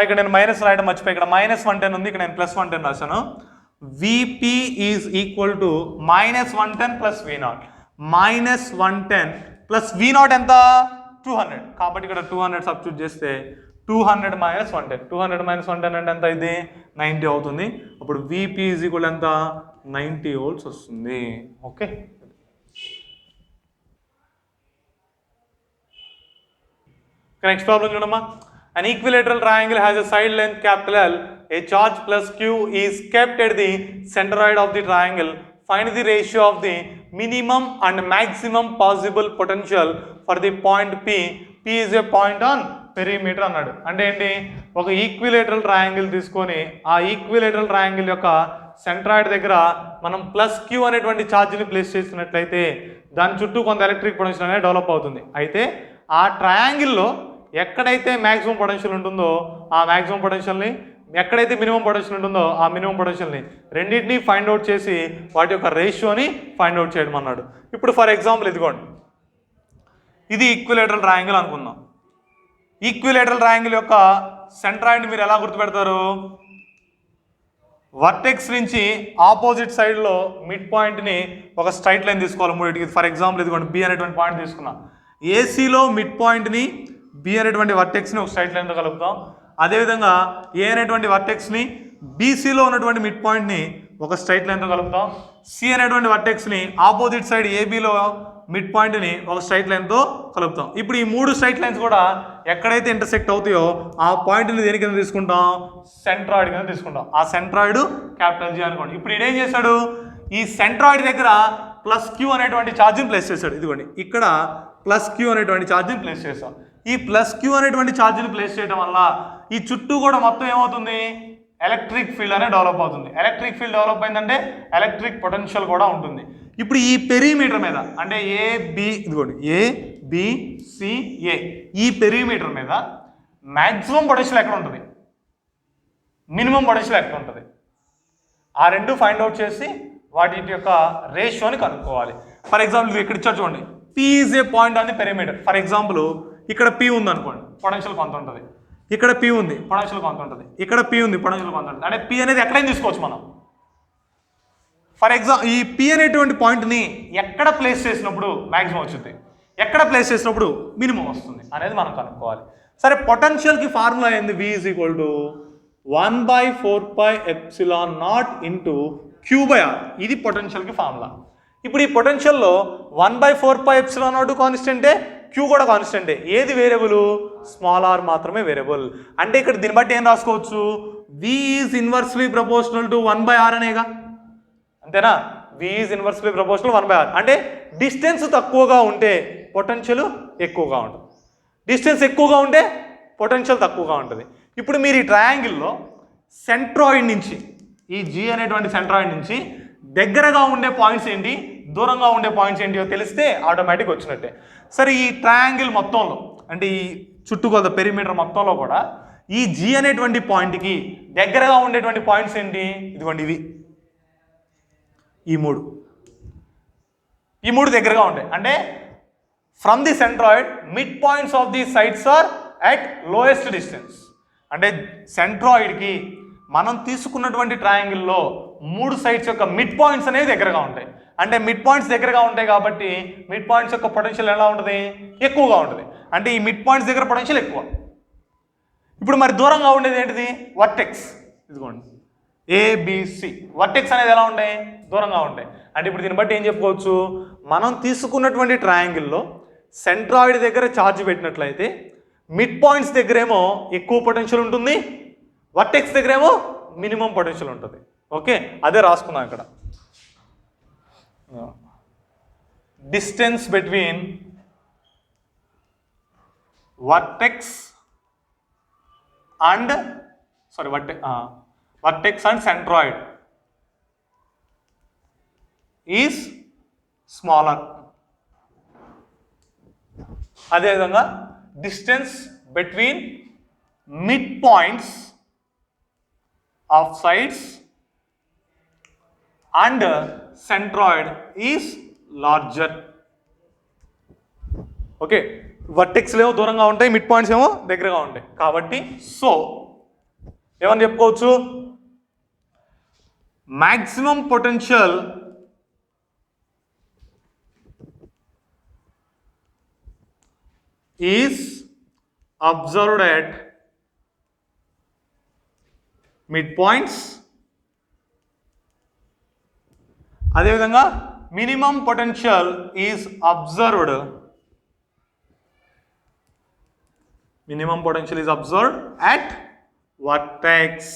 ఇక్కడ నేను మైనస్ రాయడం మర్చిపోయి, ఇక్కడ -110 ఉంది, ఇక్కడ నేను +110 రాశాను. VP is equal to -110 plus V0, -110 plus V0 ఎంత, 200, కాబట్టి ఇక్కడ 200 సబ్స్టిట్యూట్ చేస్తే 200 - 110, 200 - 110 అంటే ఎంత, ఇది 90 అవుతుంది. అప్పుడు VP ఈజ్ ఈక్వల్ ఎంత, 90 volts వస్తుంది. ఓకే. నెక్స్ట్ ప్రాబ్లం చూడమ్మా. An equilateral triangle has a side length capital L. A charge plus Q is kept at the centroid of the triangle. Find the ratio of the minimum and maximum possible potential for the point P. P is a point on perimeter అన్నాడు. అంటే ఏంటి, ఒక ఈక్విలేటరల్ ట్రయాంగిల్ తీసుకొని ఆ ఈక్విలేటరల్ ట్రయాంగిల్ యొక్క సెంట్రాయిడ్ దగ్గర మనం ప్లస్ క్యూ అనేటువంటి ఛార్జ్ని ప్లేస్ చేసినట్లయితే దాని చుట్టూ కొంత ఎలక్ట్రిక్ పొటెన్షియల్ అనేది డెవలప్ అవుతుంది. అయితే ఆ ట్రయాంగిల్లో ఎక్కడైతే మ్యాక్సిమం పొటెన్షియల్ ఉంటుందో ఆ మ్యాక్సిమం పొటెన్షియల్ని, ఎక్కడైతే మినిమం పొటెన్షియల్ ఉంటుందో ఆ మినిమం పొటెన్షియల్ని రెండింటినీ ఫైండ్ అవుట్ చేసి వాటి యొక్క రేషియోని ఫైండ్ అవుట్ చేయడం అన్నాడు. ఇప్పుడు ఫర్ ఎగ్జాంపుల్ ఇదిగోండి, ఇది ఈక్విలేటరల్ ట్రయాంగిల్ అనుకుందాం. ఈక్విలేటరల్ ట్రయాంగిల్ యొక్క సెంట్రాయిడ్ని మీరు ఎలా గుర్తుపెడతారు? వర్టెక్స్ నుంచి ఆపోజిట్ సైడ్లో మిడ్ పాయింట్ని ఒక స్ట్రైట్ లైన్ తీసుకోవాలి మూడింటికి. ఫర్ ఎగ్జాంపుల్ ఇదిగోండి, బి అనేటువంటి పాయింట్ తీసుకున్నా. ఏసీలో మిడ్ పాయింట్ని బి అనేటువంటి వర్టెక్స్ని ఒక స్ట్రైట్ లైన్తో కలుపుతాం. అదేవిధంగా ఏ అనేటువంటి వర్టెక్స్ని బీసీలో ఉన్నటువంటి మిడ్ పాయింట్ని ఒక స్ట్రైట్ లైన్తో కలుపుతాం. సి అనేటువంటి వర్టెక్స్ని ఆపోజిట్ సైడ్ ఏబీలో మిడ్ పాయింట్ని ఒక స్ట్రైట్ లైన్తో కలుపుతాం. ఇప్పుడు ఈ మూడు స్ట్రైట్ లైన్స్ కూడా ఎక్కడైతే ఇంటర్సెక్ట్ అవుతాయో ఆ పాయింట్ని దేని కింద తీసుకుంటాం? సెంట్రాయిడ్ కింద తీసుకుంటాం. ఆ సెంట్రాయిడ్ క్యాపిటల్ జీ అనుకోండి. ఇప్పుడు ఇదేం చేశాడు, ఈ సెంట్రాయిడ్ దగ్గర ప్లస్ క్యూ అనేటువంటి ఛార్జ్ని ప్లేస్ చేశాడు. ఇదిగోండి, ఇక్కడ ప్లస్ క్యూ అనేటువంటి ఛార్జ్ని ప్లేస్ చేస్తాం. ఈ ప్లస్ క్యూ అనేటువంటి ఛార్జ్ని ప్లేస్ చేయడం వల్ల ఈ చుట్టూ కూడా మొత్తం ఏమవుతుంది? ఎలక్ట్రిక్ ఫీల్డ్ అనేది డెవలప్ అవుతుంది. ఎలక్ట్రిక్ ఫీల్డ్ డెవలప్ అయిందంటే ఎలక్ట్రిక్ పొటెన్షియల్ కూడా ఉంటుంది. ఇప్పుడు ఈ పెరిమీటర్ మీద అంటే ఏబి, ఇదిగోండి ఏబిసిఏ, ఈ పెరిమీటర్ మీద మ్యాక్సిమం పొటెన్షియల్ ఎక్కడ ఉంటుంది, మినిమం పొటెన్షియల్ ఎక్కడ ఉంటుంది, ఆ రెండు ఫైండ్ అవుట్ చేసి వాటి యొక్క రేషియోని కనుక్కోవాలి. ఫర్ ఎగ్జాంపుల్ ఇక్కడ ఇచ్చారు చూడండి, P is a point on the perimeter. For example ఇక్కడ పి ఉంది అనుకోండి, పొటెన్షియల్ కొంత ఉంటుంది. ఇక్కడ పి ఉంది, పొటెన్షియల్ కొంత ఉంటుంది. ఇక్కడ పి ఉంది, పొటెన్షియల్ కొంత ఉంటుంది. అంటే పి అనేది ఎక్కడైనా తీసుకోవచ్చు మనం. ఫర్ ఎగ్జాంపుల్ ఈ పి అనేటువంటి పాయింట్ని ఎక్కడ ప్లేస్ చేసినప్పుడు మ్యాక్సిమం వచ్చింది, ఎక్కడ ప్లేస్ చేసినప్పుడు మినిమం వస్తుంది అనేది మనం కనుక్కోవాలి. సరే, పొటెన్షియల్కి ఫార్ములా ఏంది? V is equal to 1/4πε0 into Q/R. ఇది పొటెన్షియల్కి ఫార్ములా. ఇప్పుడు ఈ పొటెన్షియల్లో 1/4πε0 కాన్స్టెంటే, క్యూ కూడా కాన్స్టెంటే. ఏది వేరియబుల్? స్మాల్ ఆర్ మాత్రమే వేరియబుల్. అంటే ఇక్కడ దీన్ని బట్టి ఏం రాసుకోవచ్చు? V is inversely proportional to 1/r అనేగా, అంతేనా? V is inversely proportional 1/r. అంటే డిస్టెన్స్ తక్కువగా ఉంటే పొటెన్షియల్ ఎక్కువగా ఉంటుంది, డిస్టెన్స్ ఎక్కువగా ఉంటే పొటెన్షియల్ తక్కువగా ఉంటుంది. ఇప్పుడు మీరు ఈ ట్రయాంగిల్లో సెంట్రాయిడ్ నుంచి, ఈ G అనేటువంటి సెంట్రాయిడ్ నుంచి దగ్గరగా ఉండే పాయింట్స్ ఏంటి, దూరంగా ఉండే పాయింట్స్ ఏంటియో తెలిస్తే ఆటోమేటిక్ వచ్చినట్టే. సరే, ఈ ట్రయాంగిల్ మొత్తంలో అంటే ఈ చుట్టుకొలత పెరిమీటర్ మొత్తంలో కూడా ఈ G అనేటువంటి పాయింట్కి దగ్గరగా ఉండేటువంటి పాయింట్స్ ఏంటి? ఇదిగోండి, ఇవి ఈ మూడు దగ్గరగా ఉంటాయి. అంటే from the centroid mid points of the sides are at lowest distance. అంటే సెంట్రాయిడ్కి మనం తీసుకున్నటువంటి ట్రయాంగిల్లో మూడు సైడ్స్ యొక్క మిడ్ పాయింట్స్ అనేవి దగ్గరగా ఉంటాయి. అంటే మిడ్ పాయింట్స్ దగ్గరగా ఉంటాయి కాబట్టి మిడ్ పాయింట్స్ యొక్క పొటెన్షియల్ ఎలా ఉంటుంది? ఎక్కువగా ఉంటుంది. అంటే ఈ మిడ్ పాయింట్స్ దగ్గర పొటెన్షియల్ ఎక్కువ. ఇప్పుడు మరి దూరంగా ఉండేది ఏంటిది? వర్టెక్స్. ఇదిగోండి ఏబిసి, వర్టెక్స్ అనేది ఎలా ఉంటాయి? దూరంగా ఉంటాయి. అంటే ఇప్పుడు దీన్ని బట్టి ఏం చెప్పుకోవచ్చు? మనం తీసుకున్నటువంటి ట్రయాంగిల్లో సెంట్రాయిడ్ దగ్గర ఛార్జ్ పెట్టినట్లయితే మిడ్ పాయింట్స్ దగ్గరేమో ఎక్కువ పొటెన్షియల్ ఉంటుంది, వర్టెక్స్ దగ్గరేమో మినిమం పొటెన్షియల్ ఉంటుంది. ఓకే, అదే రాసుకున్నాం ఇక్కడ. Distance between vertex and vertex and centroid is smaller. అదేవిధంగా distance between mid points of sides and centroid is larger. Okay, వర్టెక్స్లు ఏమో దూరంగా ఉంటాయి, మిడ్ పాయింట్స్ ఏమో దగ్గరగా ఉంటాయి. కాబట్టి సో ఏమని చెప్పుకోవచ్చు? Maximum potential is observed at mid points. అదేవిధంగా minimum potential is observed minimum potential is observed at vertex.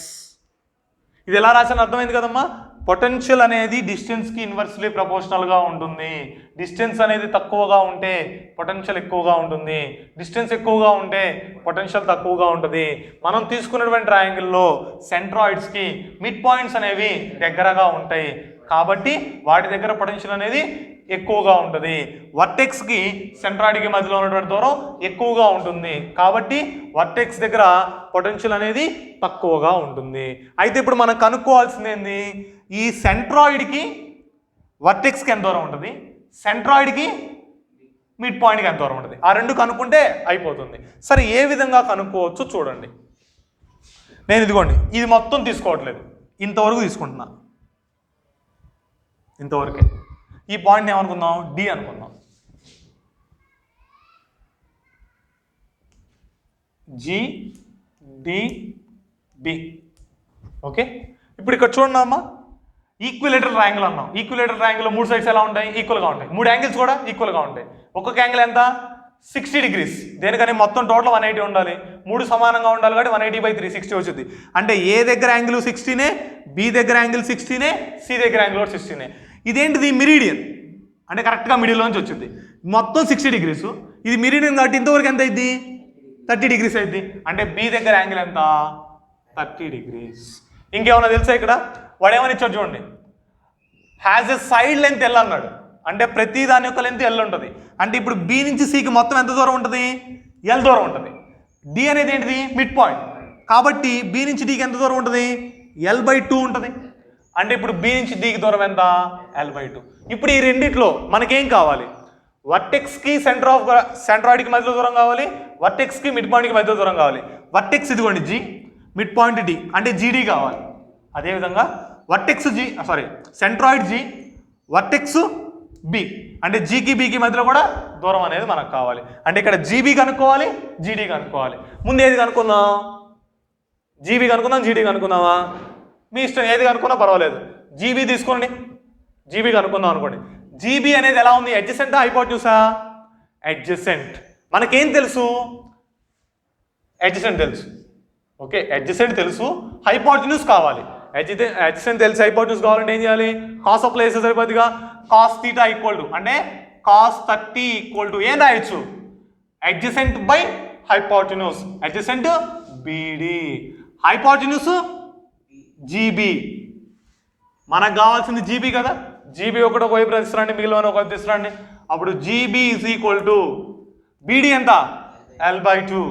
ఇది ఎలా రాసాను అర్థమైంది కదమ్మా. పొటెన్షియల్ అనేది డిస్టెన్స్కి ఇన్వర్స్లీ ప్రపోర్షనల్గా ఉంటుంది. డిస్టెన్స్ అనేది తక్కువగా ఉంటే పొటెన్షియల్ ఎక్కువగా ఉంటుంది, డిస్టెన్స్ ఎక్కువగా ఉంటే పొటెన్షియల్ తక్కువగా ఉంటుంది. మనం తీసుకున్నటువంటి ట్రయాంగిల్లో సెంట్రాయిడ్స్కి మిడ్ పాయింట్స్ అనేవి దగ్గరగా ఉంటాయి కాబట్టి వాటి దగ్గర పొటెన్షియల్ అనేది ఎక్కువగా ఉంటుంది. వర్టెక్స్కి సెంట్రాయిడ్కి మధ్యలో ఉన్నటువంటి దూరం ఎక్కువగా ఉంటుంది కాబట్టి వర్టెక్స్ దగ్గర పొటెన్షియల్ అనేది తక్కువగా ఉంటుంది. అయితే ఇప్పుడు మనం కనుక్కోవాల్సింది ఏంది, ఈ సెంట్రాయిడ్కి వర్టెక్స్కి ఎంత దూరం ఉంటుంది, సెంట్రాయిడ్కి మిడ్ పాయింట్కి ఎంత దూరం ఉంటుంది, ఆ రెండు కనుక్కుంటే అయిపోతుంది. సరే ఏ విధంగా కనుక్కోవచ్చు చూడండి. నేను ఇదిగోండి ఇది మొత్తం తీసుకోవట్లేదు, ఇంతవరకు తీసుకుంటున్నా, ఇంతవరకే. ఈ పాయింట్ని ఏమనుకుందాం, డి అనుకుందాం. G D B. ఓకే, ఇప్పుడు ఇక్కడ చూడండి అమ్మా, ఈక్విలేటరల్ ట్రయాంగిల్ అన్నాం. ఈక్విలేటరల్ ట్రయాంగిల్లో మూడు సైడ్స్ ఎలా ఉంటాయి, ఈక్వల్గా ఉంటాయి. మూడు యాంగిల్స్ కూడా ఈక్వల్గా ఉంటాయి. ఒక్కొక్క యాంగిల్ ఎంత, 60 degrees. దేనికని మొత్తం టోటల్ 180 ఉండాలి, మూడు సమానంగా ఉండాలి కాబట్టి 180/3 60 వచ్చింది. అంటే ఏ దగ్గర యాంగిల్ 60నే, బి దగ్గర యాంగిల్ 60నే, సి దగ్గర యాంగిల్ 60నే. ఇదేంటిది, మిరీడియన్ అంటే కరెక్ట్గా మిడిల్ నుంచి వచ్చింది. మొత్తం 60 degrees. ఇది మిరీడియన్ కాబట్టి ఇంతవరకు ఎంత అయింది, 30 degrees అయింది. అంటే బి దగ్గర యాంగిల్ ఎంత, 30 degrees. ఇంకేమన్నా తెలుసా ఇక్కడ, వాడు ఏమని ఇచ్చాడు చూడండి, has a side length L అన్నాడు. అంటే ప్రతి దాని యొక్క లెంత్ ఎల్ ఉంటుంది. అంటే ఇప్పుడు బి నుంచి సికి మొత్తం ఎంత దూరం ఉంటుంది, ఎల్ దూరం ఉంటుంది. డి అనేది ఏంటిది, మిడ్ పాయింట్ కాబట్టి బి నుంచి డికి ఎంత దూరం ఉంటుంది, L/2 ఉంటుంది. అంటే ఇప్పుడు బి నుంచి డికి దూరం ఎంత, L/2. ఇప్పుడు ఈ రెండిట్లో మనకేం కావాలి, వర్టెక్స్కి సెంట్రాయిడ్కి మధ్యలో దూరం కావాలి, వర్టెక్స్కి మిడ్ పాయింట్కి మధ్యలో దూరం కావాలి. వర్టెక్స్ ఇదిగోండి జి, మిడ్ పాయింట్ డి అంటే జీడి కావాలి. అదేవిధంగా vertex G centroid G, vertex B అంటే జీకి బికి మధ్యలో కూడా దూరం అనేది మనకు కావాలి. అంటే ఇక్కడ జీబీ కనుక్కోవాలి, జీడీ కనుక్కోవాలి. ముందు ఏది కనుక్కుందాం, జీబీ కనుక్కుందాం, జీడీ కనుక్కుందామా, మీ ఇష్టం ఏది కనుక్కున్నా పర్వాలేదు. జీబీ తీసుకోండి, జీబీ కనుక్కుందాం అనుకోండి. జీబీ అనేది ఎలా ఉంది, అడ్జసెంటా హైపోటెన్యూసా, అడ్జసెంట్. మనకేం తెలుసు, అడ్జసెంట్ తెలుసు. ఓకే, అడ్జసెంట్ తెలుసు, హైపోటెన్యూస్ కావాలి. అడ్జసెంట్ తెలిసి హైపోటెన్యూస్ కావాలంటే ఏం చేయాలి, కాస్ ఆఫ్ ప్లేసెస్ సరిపోతుందిగా. కాస్ తీటా ఈక్వల్ టు అంటే కాస్ 30 ఈక్వల్ టు ఏం రాయొచ్చు, adjacent by hypotenuse. Adjacent BD, hypotenuse GB. మనకు కావాల్సింది జీబీ కదా, జీబీ ఒకటి ఒక వైపు తీసుకురండి, మిగిలిన ఒక వైపు తీసుకురండి. అప్పుడు GB is equal to beedi ఎంత, L/2.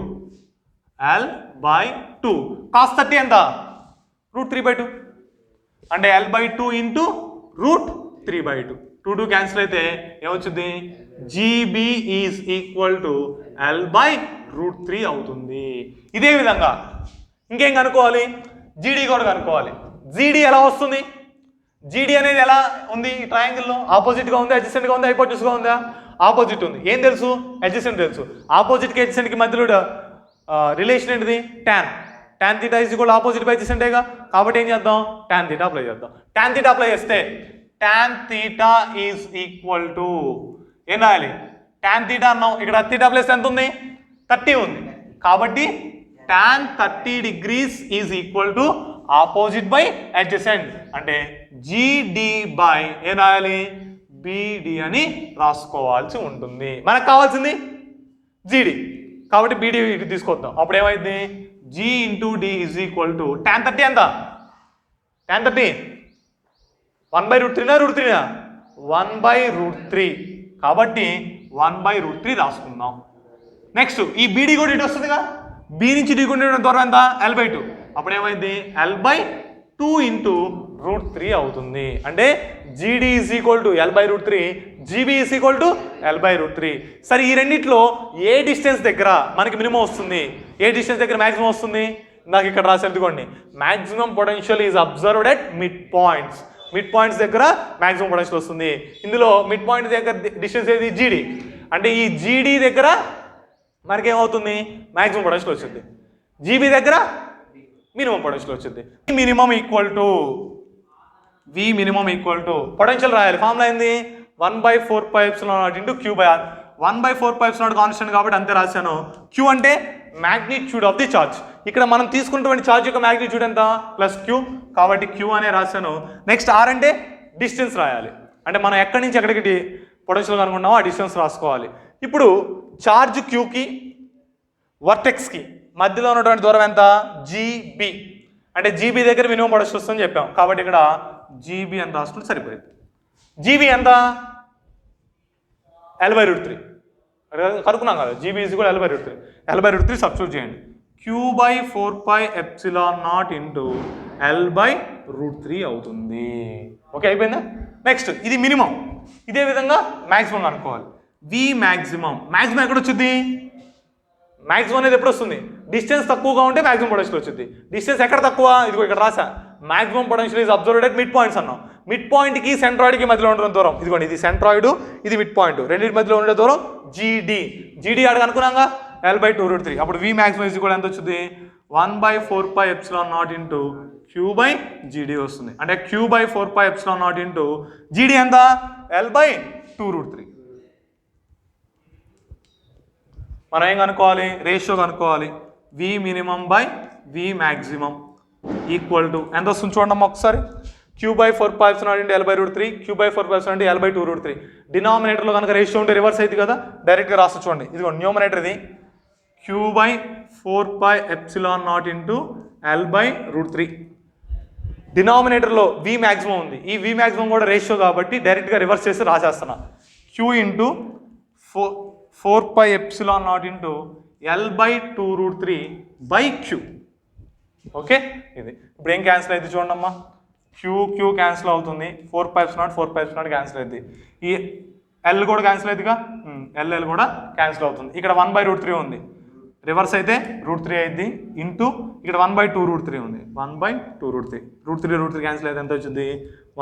L/2 కాస్ 30 ఎంత, √3/2 అంటే L/2 ఇంటూ √3/2. 2 క్యాన్సిల్ అయితే ఏమొచ్చింది, GB is equal to L/√3 అవుతుంది. ఇదే విధంగా ఇంకేం కనుక్కోవాలి, జీడీ కూడా కనుక్కోవాలి. జీడీ ఎలా వస్తుంది, జీడీ అనేది ఎలా ఉంది, ఈ ట్రయాంగిల్లో ఆపోజిట్గా ఉంది, అడ్జసెంట్గా ఉంది, హైపోటెన్యూస్గా ఉందా, ఆపోజిట్ ఉంది. ఏం తెలుసు, అడ్జసెంట్ తెలుసు. ఆపోజిట్కి అడ్జసెంట్కి మధ్యలో రిలేషన్ ఏంటిది, tan θ is equal opposite by అడ్జసెంటేగా. కాబట్టి ఏం చేద్దాం, tan θ అప్లై చేద్దాం. tan θ అప్లై చేస్తే tan θ ఈజ్ ఈక్వల్ టు ఏం రాయాలి, tan θ అన్నాం, ఇక్కడ θ అప్లై చేస్తే ఎంత ఉంది, 30 ఉంది. కాబట్టి tan 30 degrees is equal to opposite by adjacent. అంటే జీడి బై ఏం రాయాలి, బీడి అని రాసుకోవాల్సి ఉంటుంది. మనకు కావాల్సింది జీడి కాబట్టి బీడి తీసుకొద్దాం. అప్పుడు ఏమైంది, G into D is equal to tan 30 ఎంత, tan 30 1/√3 √3 1/√3 కాబట్టి 1/√3 రాసుకుందాం. నెక్స్ట్ ఈ బీడీ కూడా ఇటు వస్తుందిగా, బి నుంచి డి కొంటే దూరం ఎంత, L/2. అప్పుడు ఏమైంది, L/2 ఇంటూ √3 అవుతుంది. అంటే జీడీ is equal to L/√3, GB is equal to L/√3. సరే ఈ రెండిట్లో ఏ డిస్టెన్స్ దగ్గర మనకి మినిమం వస్తుంది, ఏ డిస్టెన్స్ దగ్గర మ్యాక్సిమం వస్తుంది, నాకు ఇక్కడ రాసేది maximum potential is observed at mid points. Mid points దగ్గర మ్యాక్సిమం పొటెన్షియల్ వస్తుంది. ఇందులో మిడ్ పాయింట్ దగ్గర డిస్టెన్స్ ఏది, జీడీ. అంటే ఈ జీడీ దగ్గర మనకేమవుతుంది, మ్యాక్సిమం పొటెన్షియల్ వచ్చింది. జీబీ దగ్గర మినిమం పొటెన్షియల్ వచ్చింది. Minimum equal to V minimum equal to potential రాయాలి. ఫార్ములా ఏంది, 1/4πε0 ఇంటూ Q/R. 1/4πε0 కాన్స్టెంట్ కాబట్టి అంతే రాశాను. Q అంటే మ్యాగ్నిట్యూడ్ ఆఫ్ ది ఛార్జ్. ఇక్కడ మనం తీసుకున్నటువంటి ఛార్జ్ యొక్క మ్యాగ్నిట్యూడ్ ఎంత? ప్లస్ క్యూ, కాబట్టి క్యూ అనే రాశాను. నెక్స్ట్ ఆర్ అంటే డిస్టెన్స్ రాయాలి, అంటే మనం ఎక్కడి నుంచి ఎక్కడికి పొటెన్షియల్ కనుక్కున్నామో ఆ డిస్టెన్స్ రాసుకోవాలి. ఇప్పుడు ఛార్జ్ క్యూకి వర్టెక్స్కి మధ్యలో ఉన్నటువంటి దూరం ఎంత? జీబీ, అంటే జీబీ దగ్గర మినిమం పొటెన్షియల్ వస్తుందని చెప్పాం, కాబట్టి ఇక్కడ జీబీ అని రాసుకుంటే సరిపోయింది. జీబీ ఎంత? L/√3 కనుక్కున్నాం కదా, జీబీ ఈజ్ కూడా L/√3. L/√3 సబ్స్టిట్యూట్ చేయండి. Q/4πε0 ఇంటూ L/√3 అవుతుంది. ఓకే, అయిపోయిందా? నెక్స్ట్ ఇది మినిమం, ఇదే విధంగా మ్యాక్సిమం కనుక్కోవాలి. వి మ్యాక్సిమం ఎక్కడ వచ్చింది? మ్యాక్సిమం అనేది ఎప్పుడు వస్తుంది? డిస్టెన్స్ తక్కువగా ఉంటే మ్యాక్సిమం పొటెన్షియల్ వచ్చింది. డిస్టెన్స్ ఎక్కడ తక్కువ? ఇదిగో ఇక్కడ రాసా, maximum potential is observed at mid points అన్నాం. మిడ్ పాయింట్కి సెంట్రాయిడ్కి మధ్యలో ఉండే దూరం ఇదిగోండి, ఇది సెంట్రాయిడ్, ఇది మిడ్ పాయింట్, రెండింటి మధ్యలో ఉండే దూరం జీడీ ఆడ అనుకున్నాగా L/2√3. అప్పుడు వి మ్యాక్సిమం ఈజ్ కూడా ఎంత వచ్చింది? 1/4πε0 ఇంటూ Q/GD వస్తుంది, అంటే Q/4πε0 ఇంటూ GD ఎంత? L/2√3. మనం ఏం కనుక్కోవాలి? రేషియో కనుక్కోవాలి. V minimum by V maximum equal to ఎంత వస్తుంది చూడండి ఒకసారి. Q/4πε0 into L/√3, Q/4πε0 into L/2√3. డినామినేటర్లో కనుక రేషియో ఉంటే రివర్స్ అవుతుంది కదా, డైరెక్ట్గా రాస్తా చూడండి. ఇదిగో న్యూమరేటర్ ఇది Q/4πε0 ఇంటూ L/√3. డినామినేటర్లో వి మ్యాక్సిమం ఉంది, ఈ వి మ్యాక్సిమం కూడా రేషియో కాబట్టి డైరెక్ట్గా రివర్స్ చేసి రాసేస్తున్నా. Q into 4πε0 into L/2√3 by Q. Okay, ఇది ఇప్పుడు ఏం క్యాన్సిల్ అవుతుంది చూడండి అమ్మా. Q క్యాన్సిల్ అవుతుంది, 4πε0 క్యాన్సిల్ అవుతుంది, ఈ L కూడా క్యాన్సిల్ అవుతుందిగా, L కూడా క్యాన్సిల్ అవుతుంది. ఇక్కడ 1/√3 ఉంది, రివర్స్ అయితే √3 అయింది, ఇంటూ ఇక్కడ 1/2√3 ఉంది, 1/2√3. √3 క్యాన్సిల్ అయితే ఎంత వచ్చింది?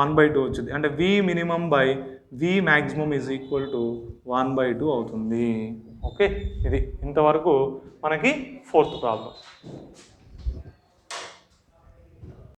1/2 వచ్చింది, అంటే V minimum by V maximum is equal to 1/2 అవుతుంది. ఓకే, ఇది ఇంతవరకు మనకి 4th ప్రాబ్లం.